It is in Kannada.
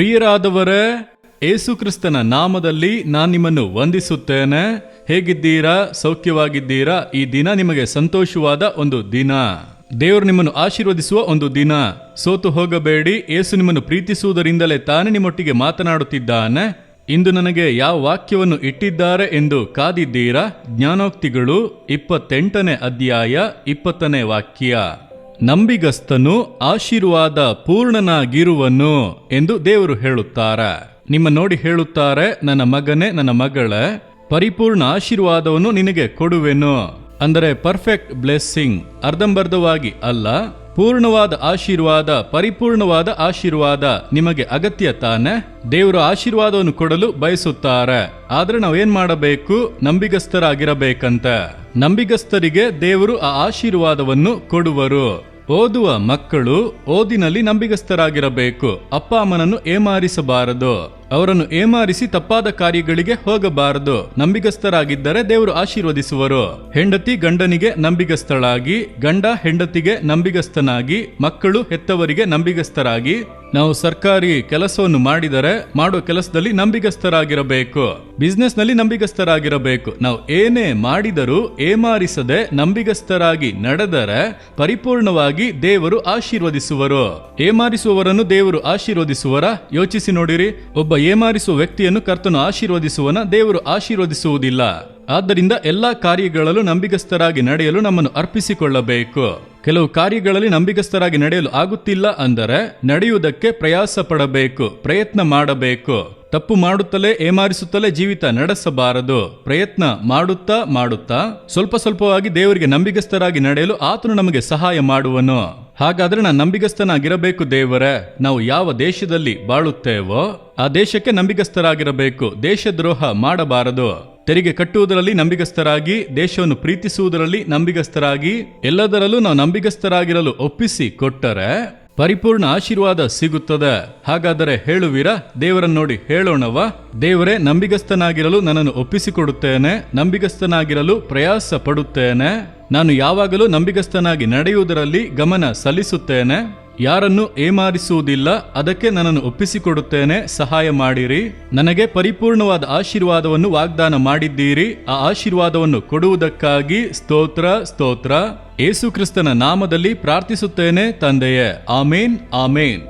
ಪ್ರಿಯರಾದವರೇ, ಯೇಸುಕ್ರಿಸ್ತನ ನಾಮದಲ್ಲಿ ನಾನು ನಿಮ್ಮನ್ನು ವಂದಿಸುತ್ತೇನೆ. ಹೇಗಿದ್ದೀರಾ? ಸೌಖ್ಯವಾಗಿದ್ದೀರಾ? ಈ ದಿನ ನಿಮಗೆ ಸಂತೋಷವಾದ ಒಂದು ದಿನ. ದೇವರು ನಿಮ್ಮನ್ನು ಆಶೀರ್ವದಿಸುವ ಒಂದು ದಿನ. ಸೋತು ಹೋಗಬೇಡಿ. ಯೇಸು ನಿಮ್ಮನ್ನು ಪ್ರೀತಿಸುವುದರಿಂದಲೇ ತಾನೇ ನಿಮ್ಮೊಟ್ಟಿಗೆ ಮಾತನಾಡುತ್ತಿದ್ದಾನೆ. ಇಂದು ನನಗೆ ಯಾವ ವಾಕ್ಯವನ್ನು ಇಟ್ಟಿದ್ದಾರೆ ಎಂದು ಕಾದಿದ್ದೀರಾ? ಜ್ಞಾನೋಕ್ತಿಗಳು 28ನೇ ಅಧ್ಯಾಯ 20ನೇ ವಾಕ್ಯ. ನಂಬಿಗಸ್ತನು ಆಶೀರ್ವಾದ ಪೂರ್ಣನಾಗಿರುವನು ಎಂದು ದೇವರು ಹೇಳುತ್ತಾರೆ. ನಿಮ್ಮ ನೋಡಿ ಹೇಳುತ್ತಾರೆ, ನನ್ನ ಮಗನೇ, ನನ್ನ ಮಗಳೇ, ಪರಿಪೂರ್ಣ ಆಶೀರ್ವಾದವನ್ನು ನಿನಗೆ ಕೊಡುವೆನು. ಅಂದರೆ ಪರ್ಫೆಕ್ಟ್ ಬ್ಲೆಸ್ಸಿಂಗ್, ಅರ್ಧಂಬರ್ಧವಾಗಿ ಅಲ್ಲ, ಪೂರ್ಣವಾದ ಆಶೀರ್ವಾದ, ಪರಿಪೂರ್ಣವಾದ ಆಶೀರ್ವಾದ ನಿಮಗೆ ಅಗತ್ಯ ತಾನೆ. ದೇವರು ಆಶೀರ್ವಾದವನ್ನು ಕೊಡಲು ಬಯಸುತ್ತಾರೆ. ಆದ್ರೆ ನಾವೇನ್ ಮಾಡಬೇಕು? ನಂಬಿಗಸ್ತರಾಗಿರಬೇಕಂತ. ನಂಬಿಗಸ್ತರಿಗೆ ದೇವರು ಆ ಆಶೀರ್ವಾದವನ್ನು ಕೊಡುವರು. ಓದುವ ಮಕ್ಕಳು ಓದಿನಲ್ಲಿ ನಂಬಿಗಸ್ತರಾಗಿರಬೇಕು. ಅಪ್ಪ ಅಮ್ಮನನ್ನು ಏಮಾರಿಸಬಾರದು. ಅವರನ್ನು ಏಮಾರಿಸಿ ತಪ್ಪಾದ ಕಾರ್ಯಗಳಿಗೆ ಹೋಗಬಾರದು. ನಂಬಿಗಸ್ತರಾಗಿದ್ದರೆ ದೇವರು ಆಶೀರ್ವದಿಸುವರು. ಹೆಂಡತಿ ಗಂಡನಿಗೆ ನಂಬಿಗಸ್ತಳಾಗಿ, ಗಂಡ ಹೆಂಡತಿಗೆ ನಂಬಿಗಸ್ತನಾಗಿ, ಮಕ್ಕಳು ಹೆತ್ತವರಿಗೆ ನಂಬಿಗಸ್ತರಾಗಿ, ನಾವು ಸರ್ಕಾರಿ ಕೆಲಸವನ್ನು ಮಾಡಿದರೆ ಮಾಡೋ ಕೆಲಸದಲ್ಲಿ ನಂಬಿಗಸ್ತರಾಗಿರಬೇಕು. ಬಿಸ್ನೆಸ್ ನಲ್ಲಿ ನಂಬಿಗಸ್ತರಾಗಿರಬೇಕು. ನಾವು ಏನೇ ಮಾಡಿದರೂ ಏಮಾರಿಸದೆ ನಂಬಿಗಸ್ತರಾಗಿ ನಡೆದರೆ ಪರಿಪೂರ್ಣವಾಗಿ ದೇವರು ಆಶೀರ್ವದಿಸುವರು. ಏಮಾರಿಸುವವರನ್ನು ದೇವರು ಆಶೀರ್ವದಿಸುವರ? ಯೋಚಿಸಿ ನೋಡಿರಿ. ಒಬ್ಬ ಏಮಾರಿಸುವ ವ್ಯಕ್ತಿಯನ್ನು ಕರ್ತನು ಆಶೀರ್ವದಿಸುವನ? ದೇವರು ಆಶೀರ್ವದಿಸುವುದಿಲ್ಲ. ಆದ್ದರಿಂದ ಎಲ್ಲಾ ಕಾರ್ಯಗಳಲ್ಲೂ ನಂಬಿಗಸ್ತರಾಗಿ ನಡೆಯಲು ನಮ್ಮನ್ನು ಅರ್ಪಿಸಿಕೊಳ್ಳಬೇಕು. ಕೆಲವು ಕಾರ್ಯಗಳಲ್ಲಿ ನಂಬಿಗಸ್ತರಾಗಿ ನಡೆಯಲು ಆಗುತ್ತಿಲ್ಲ ಅಂದರೆ ನಡೆಯುವುದಕ್ಕೆ ಪ್ರಯಾಸ ಪಡಬೇಕು, ಪ್ರಯತ್ನ ಮಾಡಬೇಕು. ತಪ್ಪು ಮಾಡುತ್ತಲೇ ಏಮಾರಿಸುತ್ತಲೇ ಜೀವಿತ ನಡೆಸಬಾರದು. ಪ್ರಯತ್ನ ಮಾಡುತ್ತಾ ಮಾಡುತ್ತಾ ಸ್ವಲ್ಪ ಸ್ವಲ್ಪವಾಗಿ ದೇವರಿಗೆ ನಂಬಿಗಸ್ತರಾಗಿ ನಡೆಯಲು ಆತನು ನಮಗೆ ಸಹಾಯ ಮಾಡುವನು. ಹಾಗಾದ್ರೆ ನಾನು ನಂಬಿಗಸ್ತನಾಗಿರಬೇಕು ದೇವರೇ. ನಾವು ಯಾವ ದೇಶದಲ್ಲಿ ಬಾಳುತ್ತೇವೋ ಆ ದೇಶಕ್ಕೆ ನಂಬಿಗಸ್ತರಾಗಿರಬೇಕು. ದೇಶದ್ರೋಹ ಮಾಡಬಾರದು. ತೆರಿಗೆ ಕಟ್ಟುವುದರಲ್ಲಿ ನಂಬಿಗಸ್ತರಾಗಿ, ದೇಶವನ್ನು ಪ್ರೀತಿಸುವುದರಲ್ಲಿ ನಂಬಿಗಸ್ತರಾಗಿ, ಎಲ್ಲದರಲ್ಲೂ ನಾವು ನಂಬಿಗಸ್ತರಾಗಿರಲು ಒಪ್ಪಿಸಿ ಕೊಟ್ಟರೆ ಪರಿಪೂರ್ಣ ಆಶೀರ್ವಾದ ಸಿಗುತ್ತದೆ. ಹಾಗಾದರೆ ಹೇಳುವಿರಾ? ದೇವರನ್ನು ನೋಡಿ ಹೇಳೋಣವಾ? ದೇವರೇ, ನಂಬಿಗಸ್ತನಾಗಿರಲು ನನ್ನನ್ನು ಒಪ್ಪಿಸಿಕೊಡುತ್ತೇನೆ. ನಂಬಿಗಸ್ತನಾಗಿರಲು ಪ್ರಯಾಸ ಪಡುತ್ತೇನೆ. ನಾನು ಯಾವಾಗಲೂ ನಂಬಿಗಸ್ತನಾಗಿ ನಡೆಯುವುದರಲ್ಲಿ ಗಮನ ಸಲ್ಲಿಸುತ್ತೇನೆ. ಯಾರನ್ನು ಏಮಾರಿಸುವುದಿಲ್ಲ. ಅದಕ್ಕೆ ನನ್ನನ್ನು ಒಪ್ಪಿಸಿಕೊಡುತ್ತೇನೆ. ಸಹಾಯ ಮಾಡಿರಿ. ನನಗೆ ಪರಿಪೂರ್ಣವಾದ ಆಶೀರ್ವಾದವನ್ನು ವಾಗ್ದಾನ ಮಾಡಿದ್ದೀರಿ. ಆ ಆಶೀರ್ವಾದವನ್ನು ಕೊಡುವುದಕ್ಕಾಗಿ ಸ್ತೋತ್ರ, ಸ್ತೋತ್ರ. ಯೇಸು ಕ್ರಿಸ್ತನ ನಾಮದಲ್ಲಿ ಪ್ರಾರ್ಥಿಸುತ್ತೇನೆ ತಂದೆಯೇ. ಆಮೇನ್, ಆಮೇನ್.